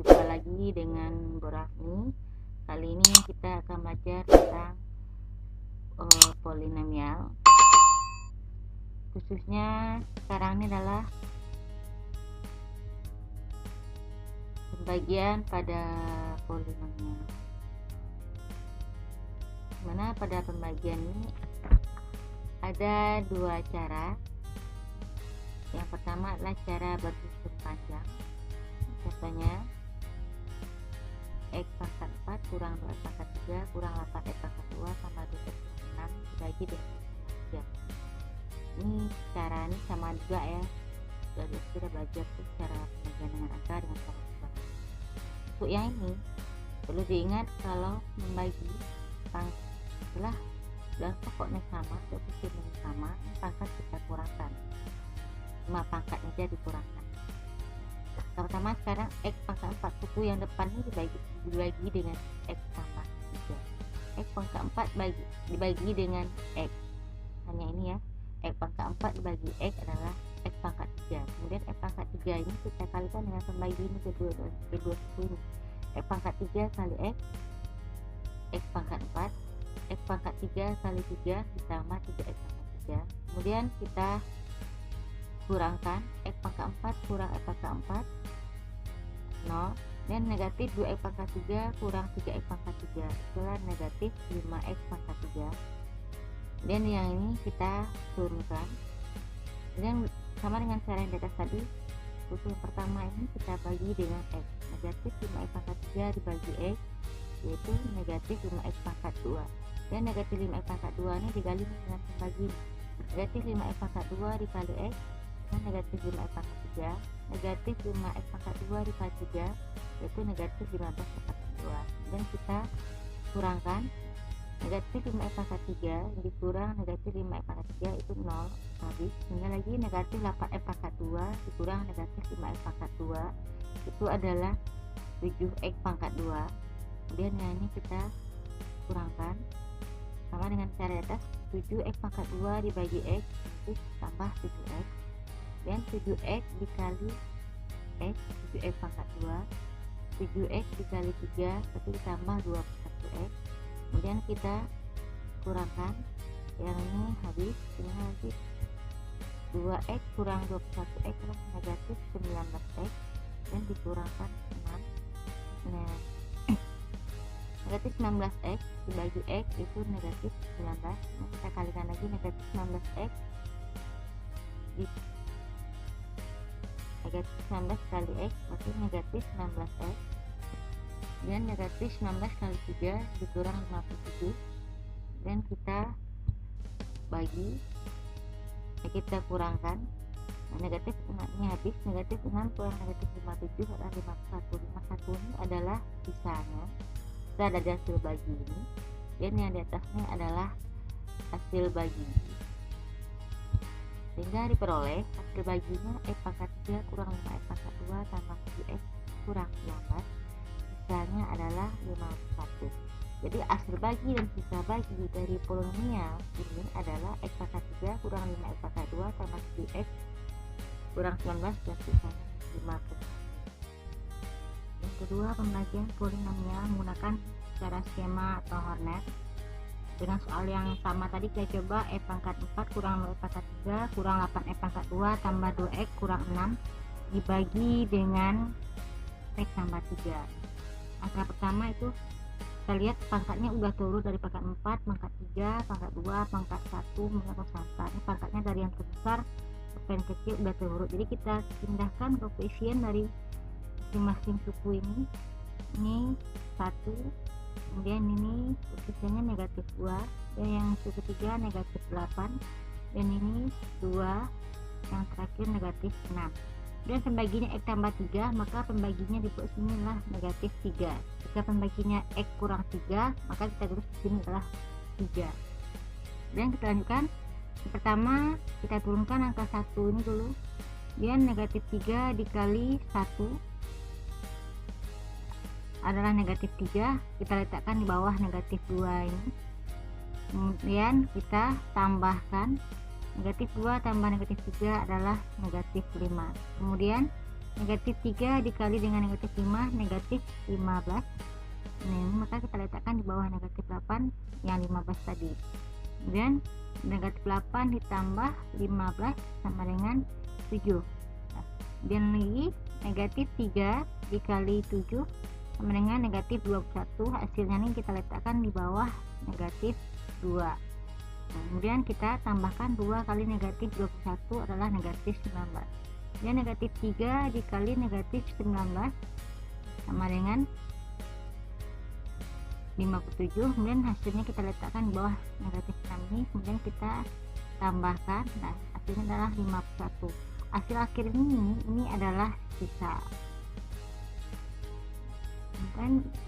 Jumpa lagi dengan Bu Rafni. Kali ini kita akan belajar tentang polinomial. Khususnya sekarang ini adalah pembagian pada polinomial. Mana pada pembagian ini ada dua cara. Yang pertama adalah cara berhitung panjang. Contohnya X pangkat 4 kurang 2 pangkat 3 kurang 8 X pangkat 2 sama 2 X pangkat 6 dibagi dengan 3. Ini cara ini sama juga ya, dari kita belajar tuh cara pembagian dengan angka dengan cara pembagian. Untuk yang ini perlu diingat kalau membagi setelah pokoknya sama, koefisiennya sama, pangkat kita kurangkan, 5 pangkat aja dikurangkan. Pertama sekarang X pangkat 4 suku yang depan ini dibagi dengan X tambah 3. X pangkat 4 dibagi dengan X, hanya ini ya, X pangkat 4 dibagi X adalah X pangkat 3. Kemudian X pangkat 3 ini kita kalikan dengan pembagi ini kedua suku ini, X pangkat 3 kali X pangkat 4, X pangkat 3 kali 3 ditambah 3X pangkat 3. Kemudian kita kurangkan X pangkat 4 kurang X pangkat 4 0, dan negatif 2X pangkat 3 kurang 3X pangkat 3 itulah negatif 5X pangkat 3. Dan yang ini kita turunkan, dan sama dengan cara yang di atas tadi. Untuk yang pertama ini kita bagi dengan X, negatif 5X pangkat 3 dibagi X yaitu negatif 5X pangkat 2, dan negatif 5X pangkat 2 ini dikali dengan pembagi, negatif 5X pangkat 2 dikali X dan negatif 5X pangkat 3, negatif 5X pangkat 2 dikali 3 yaitu negatif 15 pangkat 2. Dan kita kurangkan negatif 5X pangkat 3 dikurang negatif 5X pangkat 3 itu 0, habis. Tinggal lagi negatif 8X pangkat 2 dikurang negatif 5X pangkat 2 itu adalah 7X pangkat 2. Kemudian yang ini kita kurangkan sama dengan cara atas, 7X pangkat 2 dibagi X itu tambah 7X, dan 7X dikali X 7X pangkat 2, 7X dikali 3 itu ditambah 21X. Kemudian kita kurangkan yang ini habis, ini lagi 2X kurang 21X adalah negatif 19X dan dikurangkan 6. Nah, negatif 19X dibagi X itu negatif 19. Nah, kita kalikan lagi negatif 19X negatif 19 kali X berarti negatif 19X, dan negatif 19 kali 3 dikurang 57, dan kita bagi, kita kurangkan. Nah, negatif 6 ini habis, negatif 6 kurang negatif 57 adalah 51. 51 ini adalah sisanya, kita ada di hasil bagi ini, dan yang di atasnya adalah hasil bagi, sehingga diperoleh hasil baginya X pangkat 3 kurang 5X pangkat 2 tambah 7X kurang 19, sisanya adalah 51. Jadi hasil bagi dan sisa bagi dari polinomial ini adalah X pangkat 3 kurang 5X pangkat 2 tambah 7X kurang 19 dan sisanya 51. Yang kedua, pembagian polinomial menggunakan cara skema atau Horner. Dengan soal yang sama tadi kita coba X pangkat 4 kurang 2X pangkat 3 kurang 8X pangkat 2 tambah 2X kurang 6 dibagi dengan X tambah 3. Angka pertama itu kita lihat pangkatnya udah turun dari pangkat 4, pangkat 3, pangkat 2, pangkat 1, pangkat 1. Ini pangkatnya dari yang terbesar ke yang kecil udah turun. Jadi kita pindahkan koefisien dari masing-masing suku ini 1, kemudian ini koefisiennya negatif 2, dan yang suku 3 negatif 8, dan ini 2, yang terakhir negatif 6. Dan pembaginya X tambah 3, maka pembaginya di pos ini adalah negatif 3. Jika pembaginya X kurang 3, maka kita tulis di sini adalah 3. Dan kita lanjutkan. Yang pertama kita turunkan angka 1 ini dulu, dan negatif 3 dikali 1 adalah negatif 3, kita letakkan di bawah negatif 2 ini. Kemudian kita tambahkan negatif 2 tambah negatif 3 adalah negatif 5. Kemudian negatif 3 dikali dengan negatif 5, negatif 15. Nah, maka kita letakkan di bawah negatif 8 yang 15 tadi. Kemudian negatif 8 ditambah 15 sama dengan 7. Dan lagi negatif 3 dikali 7 sama dengan negatif 21. Hasilnya ini kita letakkan di bawah negatif 2. Kemudian kita tambahkan 2 kali negatif 21 adalah negatif 19. Dan negatif 3 dikali negatif 19 sama dengan 57. Kemudian hasilnya kita letakkan di bawah negatif 6 ini. Kemudian kita tambahkan, nah hasilnya adalah 51. Hasil akhir ini adalah sisa.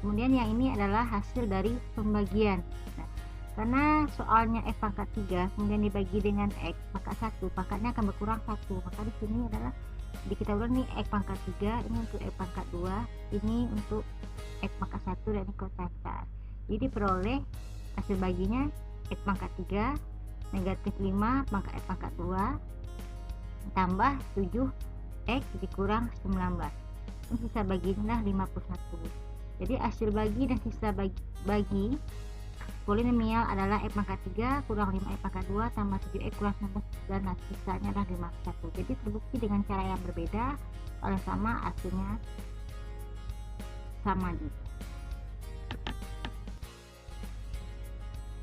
Kemudian yang ini adalah hasil dari pembagian. Nah, karena soalnya X pangkat 3 kemudian dibagi dengan X pangkat 1, pangkatnya akan berkurang 1. Maka di sini adalah kita ulang nih, X pangkat 3 ini untuk X pangkat 2, ini untuk X pangkat 1, dan ini kotakan. Jadi peroleh hasil baginya X pangkat 3 negatif 5 pangkat X pangkat 2 tambah 7X dikurang 19. Ini sisa baginya 51. Jadi hasil bagi dan sisa bagi polinomial adalah X pangkat 3 kurang 5X pangkat 2 tambah 7X kurang 19, dan sisanya adalah 51. Jadi terbukti dengan cara yang berbeda, kalau sama hasilnya sama juga.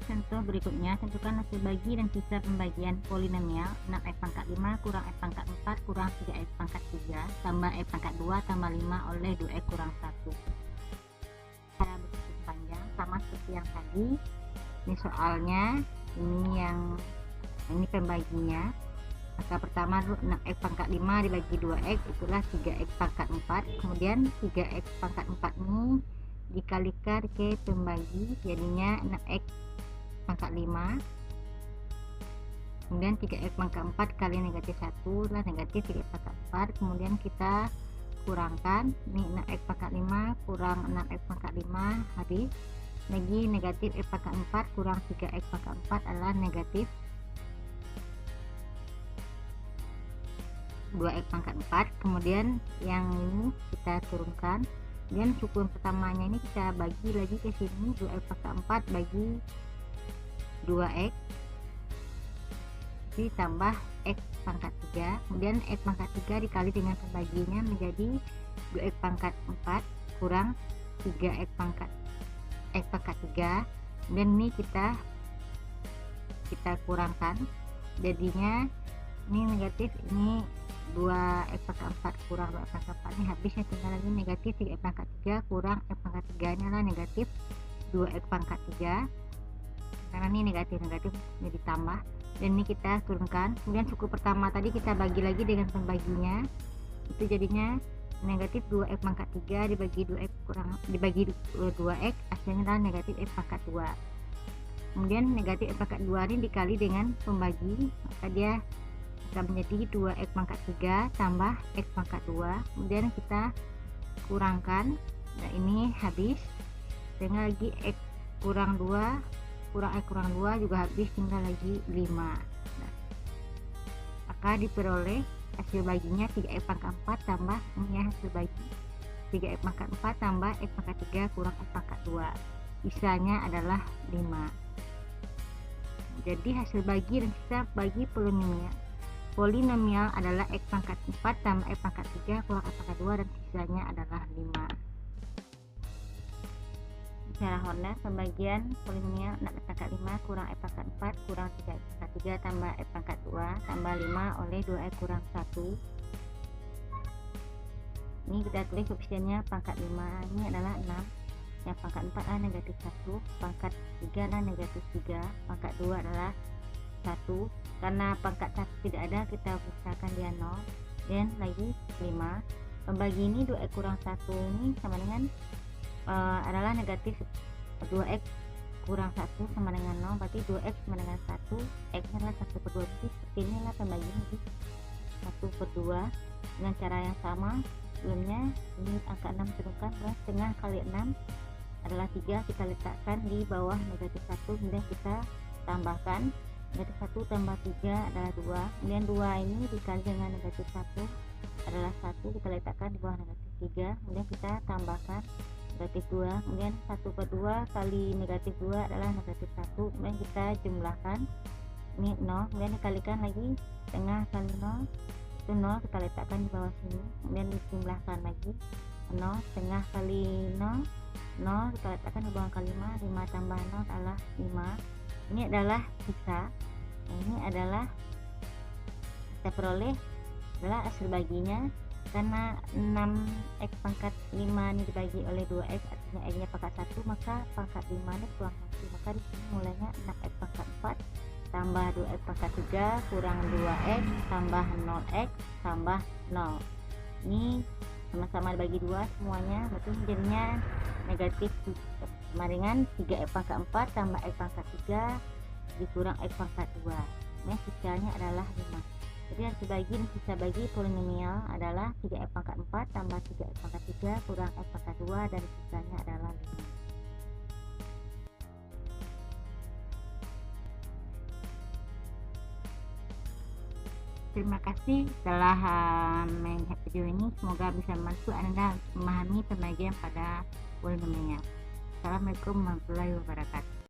Contoh berikutnya, tentukan hasil bagi dan sisa pembagian polinomial 6X pangkat 5 kurang X pangkat 4 kurang 3X pangkat 3 tambah X pangkat 2 tambah 5 oleh 2X kurang 1. Cara berhitung panjang sama seperti yang tadi. Ini soalnya, ini pembaginya. Maka pertama 6X pangkat 5 dibagi 2X itulah 3X pangkat 4. Kemudian 3X pangkat 4 ini dikalikan ke pembagi, jadinya 6X pangkat 5. Kemudian 3X pangkat 4 kali negatif 1 lah negatif 3X pangkat 4. Kemudian kita kurangkan, ini 6X pangkat 5 kurang 6X pangkat 5 habis. Lagi negatif X pangkat 4 kurang 3X pangkat 4 adalah negatif 2X pangkat 4. Kemudian yang ini kita turunkan, dan suku pertamanya ini kita bagi lagi ke sini, 2X pangkat 4 bagi 2X ditambah X pangkat 3. Kemudian X pangkat 3 dikali dengan pembaginya menjadi 2X pangkat 4 kurang 3X pangkat X pangkat 3. Dan ini kita kurangkan, jadinya ini negatif, ini 2X pangkat 4 kurang 2X pangkat 4 ini habisnya tinggal lagi negatif 3X pangkat 3 kurang X pangkat 3 ini adalah negatif 2X pangkat 3. Karena ini negatif jadi tambah, dan ini kita turunkan. Kemudian suku pertama tadi kita bagi lagi dengan pembaginya, itu jadinya negatif 2X pangkat 3 dibagi 2X kurang dibagi 2X, hasilnya adalah negatif X pangkat 2. Kemudian negatif X pangkat 2 ini dikali dengan pembagi, maka dia akan menjadi 2X pangkat 3 tambah X pangkat 2. Kemudian kita kurangkan, nah ini habis, tinggal lagi X kurang 2 kurang X kurang 2 juga habis, tinggal lagi 5. Nah, maka diperoleh hasil baginya 3X pangkat 4 tambah ini hasil bagi 3X pangkat 4 tambah X pangkat 3 kurang X pangkat 2, sisanya adalah 5. Jadi hasil bagi dan sisa bagi polinomial adalah X pangkat 4 tambah X pangkat 3 kurang X pangkat 2, dan sisanya adalah 5. Cara Horner, pembagian polinomial 6X pangkat 5 kurang X pangkat 4 kurang 3X pangkat 3 tambah X pangkat 2 tambah 5 oleh 2X kurang 1. Ini kita tulis koefisiennya pangkat 5 ini adalah 6, yang pangkat 4 adalah negatif 1, pangkat 3 adalah negatif 3, pangkat 2 adalah 1. Karena pangkat 1 tidak ada, kita usahakan dia 0, dan lagi 5. Pembagi ini 2X kurang 1 ini sama dengan adalah negatif 2X kurang 1 sama dengan 0, berarti 2X sama dengan 1, X adalah 1/2, berarti seperti inilah pembagian di 1/2 dengan cara yang sama sebelumnya. Ini angka 6 turunkan, setengah kali 6 adalah 3, kita letakkan di bawah negatif 1, kemudian kita tambahkan negatif 1 tambah 3 adalah 2, kemudian 2 ini dikali dengan negatif 1 adalah 1, kita letakkan di bawah negatif 3, kemudian kita tambahkan negatif 2, kemudian 1/2 kali negatif 2 adalah negatif 1, kemudian kita jumlahkan ini 0, kemudian dikalikan lagi setengah kali 0 itu 0, kita letakkan di bawah sini, kemudian dijumlahkan lagi 0, setengah kali 0 0, kita letakkan di bawah kali 5 tambah 0 adalah 5. Ini adalah sisa. Ini adalah kita peroleh adalah hasil baginya, karena 6x pangkat 5 ini dibagi oleh 2x, artinya x nya pangkat 1, maka pangkat 5 ini kurang 1, maka di sini mulainya 6x pangkat 4 tambah 2x pangkat 3 kurang 2x tambah 0x tambah 0. Ini sama-sama dibagi 2 semuanya, berarti jadinya negatif sama dengan 3x pangkat 4 tambah x pangkat 3 dikurang x pangkat 2. Nah, sisanya adalah 5. Jadi hasil bagi sisa bagi polinomial adalah 3x pangkat 4 tambah 3x pangkat 3 kurang x pangkat 2 dan sisanya adalah 5. Terima kasih telah melihat video ini. Semoga bisa membantu Anda memahami pembagian pada polinomial. Assalamualaikum warahmatullahi wabarakatuh.